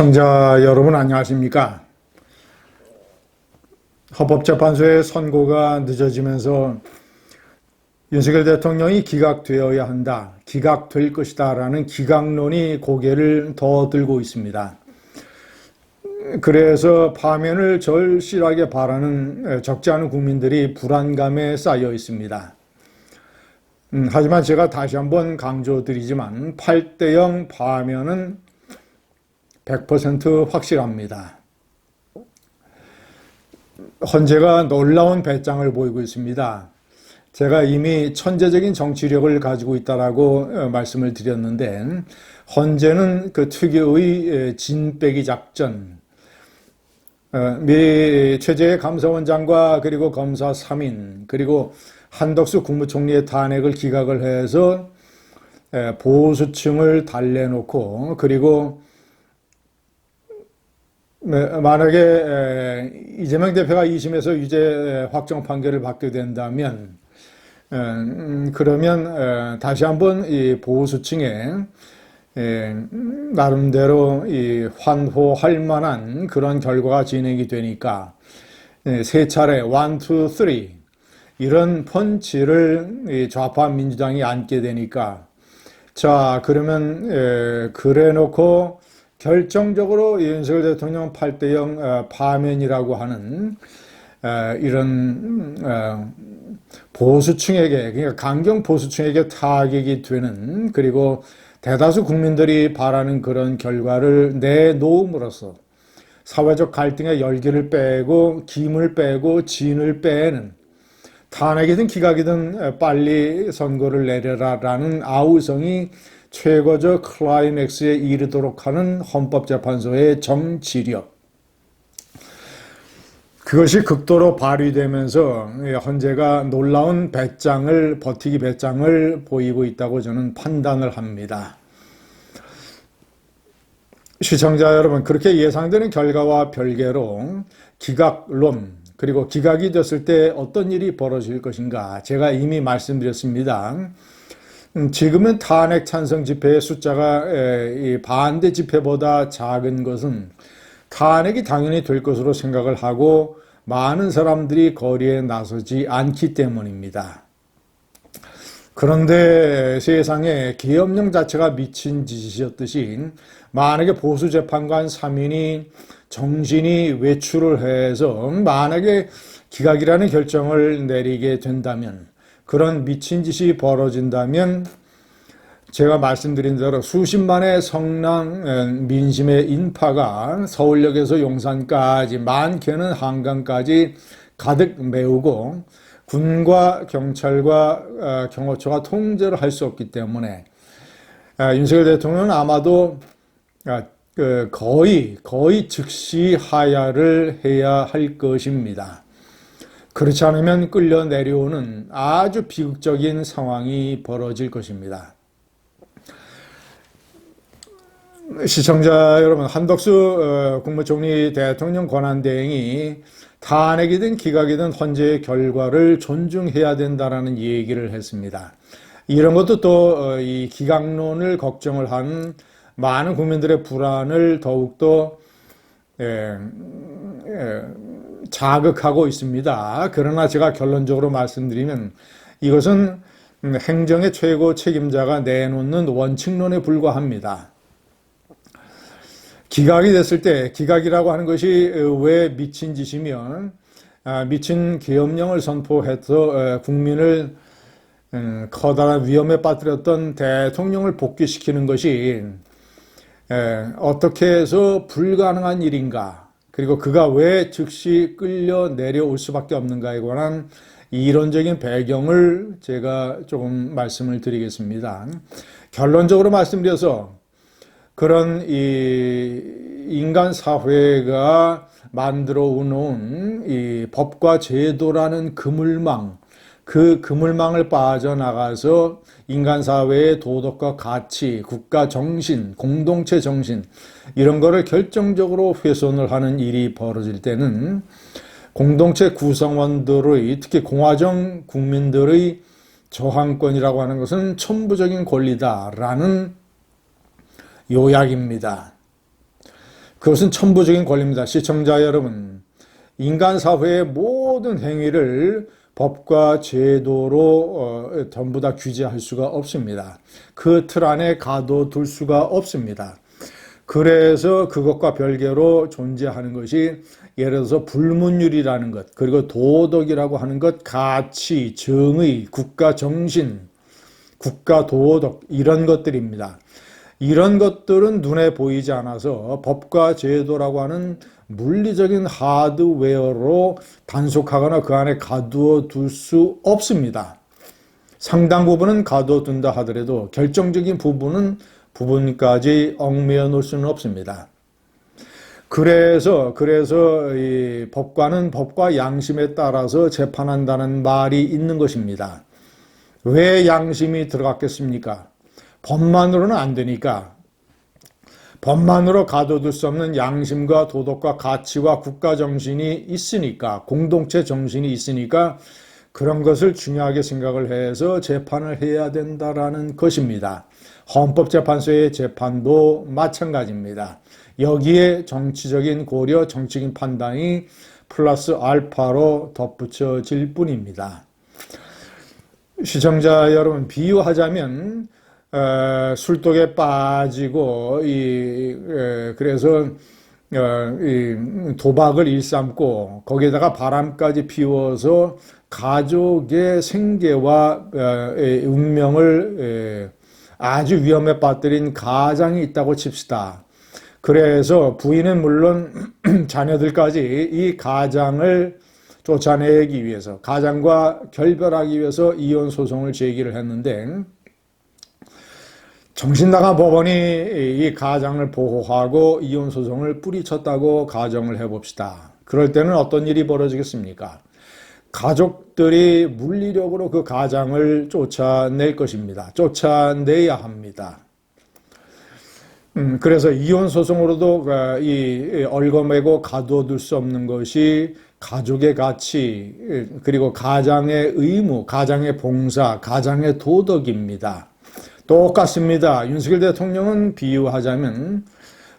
시청자 여러분 안녕하십니까? 헌법재판소의 선고가 늦어지면서 윤석열 대통령이 기각되어야 한다, 기각될 것이다 라는 기각론이 고개를 더 들고 있습니다. 그래서 파면을 절실하게 바라는 적지 않은 국민들이 불안감에 쌓여 있습니다. 하지만 제가 다시 한번 강조드리지만 8대0 파면은 100% 확실합니다. 헌재가 놀라운 배짱을 보이고 있습니다. 제가 이미 천재적인 정치력을 가지고 있다라고 말씀을 드렸는데, 헌재는 그 특유의 진빼기 작전, 미 최재해 감사원장과 그리고 검사 3인, 그리고 한덕수 국무총리의 탄핵을 기각을 해서 보수층을 달래놓고, 만약에 이재명 대표가 2심에서 유죄 확정 판결을 받게 된다면, 그러면 다시 한번 이 보수층에 나름대로 이 환호할 만한 그런 결과가 진행이 되니까 세 차례 1, 2, 3 이런 펀치를 좌파 민주당이 안게 되니까, 자 그러면 그래 놓고 결정적으로 윤석열 대통령 8대0 파면이라고 하는 이런 보수층에게, 그러니까 강경 보수층에게 타격이 되는, 그리고 대다수 국민들이 바라는 그런 결과를 내놓음으로써 사회적 갈등의 열기를 빼고 김을 빼고 진을 빼는, 탄핵이든 기각이든 빨리 선고를 내려라라는 아우성이 최고적 클라이맥스에 이르도록 하는 헌법재판소의 정치력, 그것이 극도로 발휘되면서 헌재가 놀라운 버티기 배짱을 보이고 있다고 저는 판단을 합니다. 시청자 여러분, 그렇게 예상되는 결과와 별개로 기각론, 그리고 기각이 됐을 때 어떤 일이 벌어질 것인가, 제가 이미 말씀드렸습니다. 지금은 탄핵 찬성 집회의 숫자가 반대 집회보다 작은 것은 탄핵이 당연히 될 것으로 생각을 하고 많은 사람들이 거리에 나서지 않기 때문입니다. 그런데 세상에 계엄령 자체가 미친 짓이었듯이, 만약에 보수재판관 3인이 정신이 외출을 해서 만약에 기각이라는 결정을 내리게 된다면, 그런 미친 짓이 벌어진다면 제가 말씀드린 대로 수십만의 성남 민심의 인파가 서울역에서 용산까지, 많게는 한강까지 가득 메우고 군과 경찰과 경호처가 통제를 할 수 없기 때문에 윤석열 대통령은 아마도 거의 즉시 하야를 해야 할 것입니다. 그렇지 않으면 끌려 내려오는 아주 비극적인 상황이 벌어질 것입니다. 시청자 여러분, 한덕수 국무총리 대통령 권한대행이 탄핵이든 기각이든 헌재의 결과를 존중해야 된다라는 얘기를 했습니다. 이런 것도 또 이 기각론을 걱정을 한 많은 국민들의 불안을 더욱더 자극하고 있습니다. 그러나 제가 결론적으로 말씀드리면, 이것은 행정의 최고 책임자가 내놓는 원칙론에 불과합니다. 기각이 됐을 때, 기각이라고 하는 것이 왜 미친 짓이면, 미친 계엄령을 선포해서 국민을 커다란 위험에 빠뜨렸던 대통령을 복귀시키는 것이 어떻게 해서 불가능한 일인가, 그리고 그가 왜 즉시 끌려 내려올 수밖에 없는가에 관한 이론적인 배경을 제가 조금 말씀을 드리겠습니다. 결론적으로 말씀드려서, 그런 이 인간 사회가 만들어 놓은 이 법과 제도라는 그물망, 그 그물망을 빠져나가서 인간 사회의 도덕과 가치, 국가 정신, 공동체 정신, 이런 거를 결정적으로 훼손을 하는 일이 벌어질 때는 공동체 구성원들의, 특히 공화정 국민들의 저항권이라고 하는 것은 천부적인 권리다라는 요약입니다. 그것은 천부적인 권리입니다. 시청자 여러분, 인간 사회의 모든 행위를 법과 제도로 전부 다 규제할 수가 없습니다. 그 틀 안에 가둬둘 수가 없습니다. 그래서 그것과 별개로 존재하는 것이 예를 들어서 불문율이라는 것, 그리고 도덕이라고 하는 것, 가치, 정의, 국가 정신, 국가 도덕 이런 것들입니다. 이런 것들은 눈에 보이지 않아서 법과 제도라고 하는 물리적인 하드웨어로 단속하거나 그 안에 가두어 둘 수 없습니다. 상당 부분은 가둬둔다 하더라도 결정적인 부분까지 얽매여 놓을 수는 없습니다. 그래서 이 법관은 법과 양심에 따라서 재판한다는 말이 있는 것입니다. 왜 양심이 들어갔겠습니까? 법만으로는 안 되니까. 법만으로 가둬둘 수 없는 양심과 도덕과 가치와 국가 정신이 있으니까, 공동체 정신이 있으니까 그런 것을 중요하게 생각을 해서 재판을 해야 된다라는 것입니다. 헌법재판소의 재판도 마찬가지입니다. 여기에 정치적인 고려, 정치적인 판단이 플러스 알파로 덧붙여질 뿐입니다. 시청자 여러분, 비유하자면 술독에 빠지고 그래서 이 도박을 일삼고 거기에다가 바람까지 피워서 가족의 생계와 운명을 아주 위험에 빠뜨린 가장이 있다고 칩시다. 그래서 부인은 물론 자녀들까지 이 가장을 쫓아내기 위해서, 가장과 결별하기 위해서 이혼 소송을 제기를 했는데, 정신나간 법원이 이 가장을 보호하고 이혼 소송을 뿌리쳤다고 가정을 해봅시다. 그럴 때는 어떤 일이 벌어지겠습니까? 가족들이 물리력으로 그 가장을 쫓아낼 것입니다. 쫓아내야 합니다. 그래서 이혼 소송으로도 이 얽어매고 가둬둘 수 없는 것이 가족의 가치, 그리고 가장의 의무, 가장의 봉사, 가장의 도덕입니다. 똑같습니다. 윤석열 대통령은 비유하자면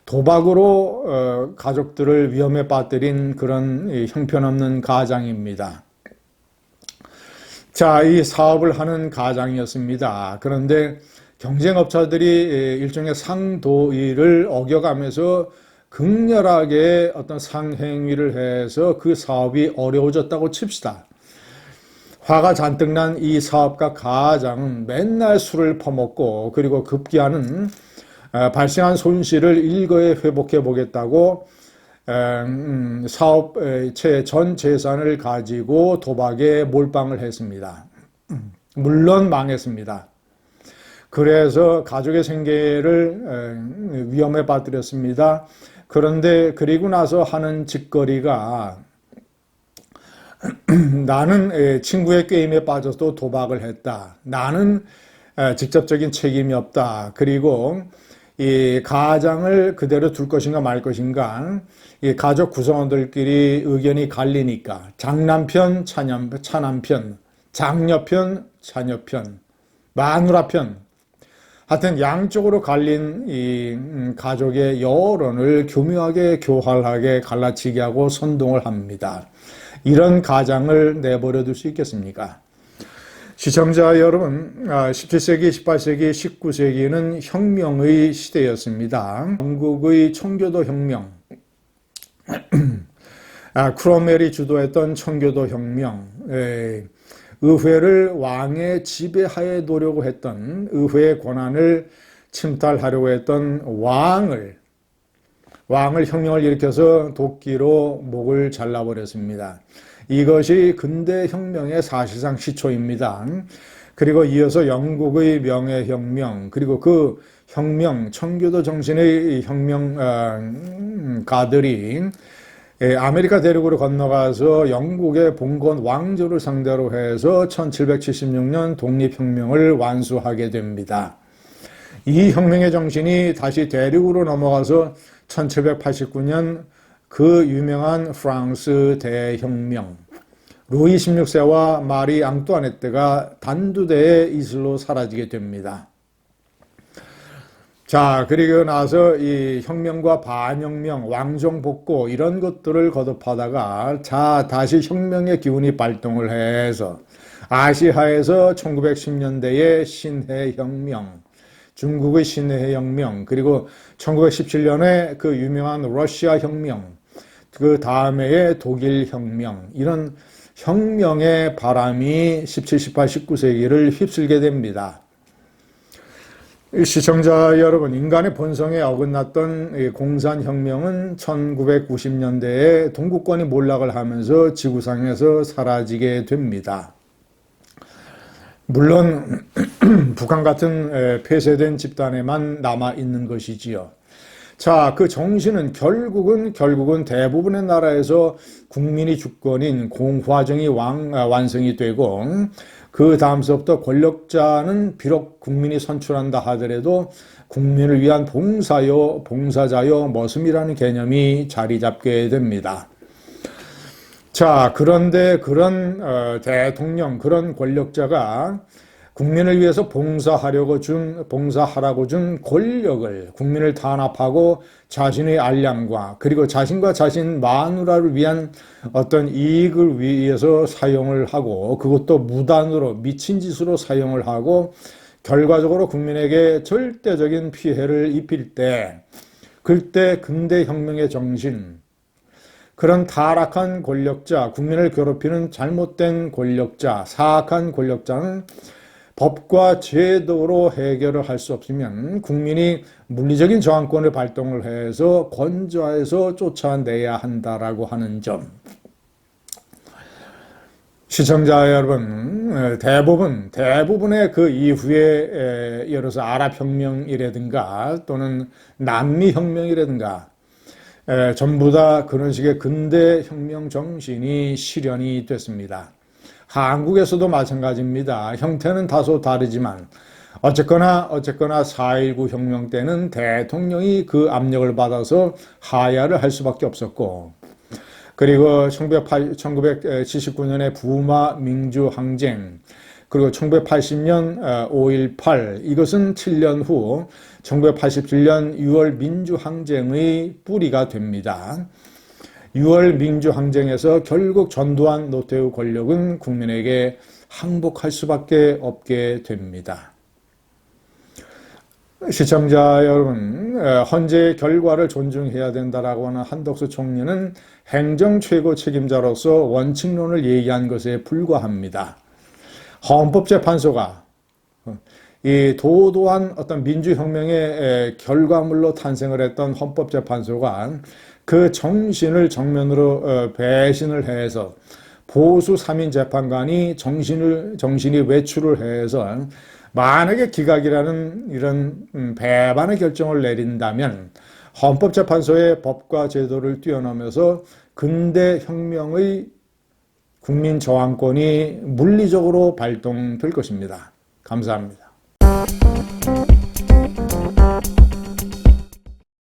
도박으로 가족들을 위험에 빠뜨린 그런 형편없는 가장입니다. 자, 이 사업을 하는 가장이었습니다. 그런데 경쟁업자들이 일종의 상도의를 어겨가면서 극렬하게 어떤 상행위를 해서 그 사업이 어려워졌다고 칩시다. 화가 잔뜩 난 이 사업가 가장은 맨날 술을 퍼먹고 그리고 급기야는 발생한 손실을 일거에 회복해 보겠다고 사업체 전 재산을 가지고 도박에 몰빵을 했습니다. 물론 망했습니다. 그래서 가족의 생계를 위험에 빠뜨렸습니다. 그런데 그리고 나서 하는 짓거리가 나는 친구의 게임에 빠져서 도박을 했다. 나는 직접적인 책임이 없다. 그리고 이 가장을 그대로 둘 것인가 말 것인가 이 가족 구성원들끼리 의견이 갈리니까 장남편, 차남편, 장녀편, 자녀편, 마누라편 하여튼 양쪽으로 갈린 이 가족의 여론을 교묘하게 교활하게 갈라치게 하고 선동을 합니다. 이런 가장을 내버려 둘 수 있겠습니까? 시청자 여러분, 17세기, 18세기, 19세기는 혁명의 시대였습니다. 영국의 청교도 혁명, 크롬웰이 주도했던 청교도 혁명, 의회를 왕의 지배하에 놓으려고 했던, 의회의 권한을 침탈하려고 했던 왕을 혁명을 일으켜서 도끼로 목을 잘라버렸습니다. 이것이 근대 혁명의 사실상 시초입니다. 그리고 이어서 영국의 명예혁명, 그리고 그 혁명, 청교도 정신의 혁명가들이 아메리카 대륙으로 건너가서 영국의 봉건 왕조를 상대로 해서 1776년 독립혁명을 완수하게 됩니다. 이 혁명의 정신이 다시 대륙으로 넘어가서 1789년 그 유명한 프랑스 대혁명, 루이 16세와 마리 앙뚜아네트가 단두대의 이슬로 사라지게 됩니다. 자, 그리고 나서 이 혁명과 반혁명, 왕정복고 이런 것들을 거듭하다가 자, 다시 혁명의 기운이 발동을 해서 아시아에서 1910년대의 신해혁명, 중국의 신해혁명, 그리고 1917년에 그 유명한 러시아 혁명, 그 다음에의 독일 혁명, 이런 혁명의 바람이 17, 18, 19세기를 휩쓸게 됩니다. 시청자 여러분, 인간의 본성에 어긋났던 공산혁명은 1990년대에 동구권이 몰락을 하면서 지구상에서 사라지게 됩니다. 물론 북한 같은 폐쇄된 집단에만 남아있는 것이지요. 자, 그 정신은 결국은 대부분의 나라에서 국민이 주권인 공화정이 완성이 되고, 그 다음서부터 권력자는 비록 국민이 선출한다 하더라도 국민을 위한 봉사자요, 머슴이라는 개념이 자리 잡게 됩니다. 자, 그런데 그런 대통령, 그런 권력자가 국민을 위해서 봉사하라고 준 권력을 국민을 탄압하고 자신의 알량과 그리고 자신과 자신 마누라를 위한 어떤 이익을 위해서 사용을 하고, 그것도 무단으로 미친 짓으로 사용을 하고 결과적으로 국민에게 절대적인 피해를 입힐 때, 그때 근대혁명의 정신, 그런 타락한 권력자, 국민을 괴롭히는 잘못된 권력자, 사악한 권력자는 법과 제도로 해결을 할 수 없으면 국민이 물리적인 저항권을 발동을 해서 건조해서 쫓아내야 한다라고 하는 점. 시청자 여러분, 대부분의 그 이후에 예를 들어서 아랍혁명이라든가 또는 남미혁명이라든가 전부 다 그런 식의 근대혁명 정신이 실현이 됐습니다. 한국에서도 마찬가지입니다. 형태는 다소 다르지만 어쨌거나 4.19 혁명 때는 대통령이 그 압력을 받아서 하야를 할 수밖에 없었고, 그리고 1979년에 부마 민주항쟁, 그리고 1980년 5.18, 이것은 7년 후 1987년 6월 민주항쟁의 뿌리가 됩니다. 6월 민주항쟁에서 결국 전두환 노태우 권력은 국민에게 항복할 수밖에 없게 됩니다. 시청자 여러분, 헌재의 결과를 존중해야 된다라고 하는 한덕수 총리는 행정 최고 책임자로서 원칙론을 얘기한 것에 불과합니다. 헌법재판소가 이 도도한 어떤 민주혁명의 결과물로 탄생을 했던 헌법재판소가 그 정신을 정면으로 배신을 해서 보수 3인 재판관이 정신이 외출을 해서 만약에 기각이라는 이런 배반의 결정을 내린다면 헌법재판소의 법과 제도를 뛰어넘어서 근대혁명의 국민 저항권이 물리적으로 발동될 것입니다. 감사합니다.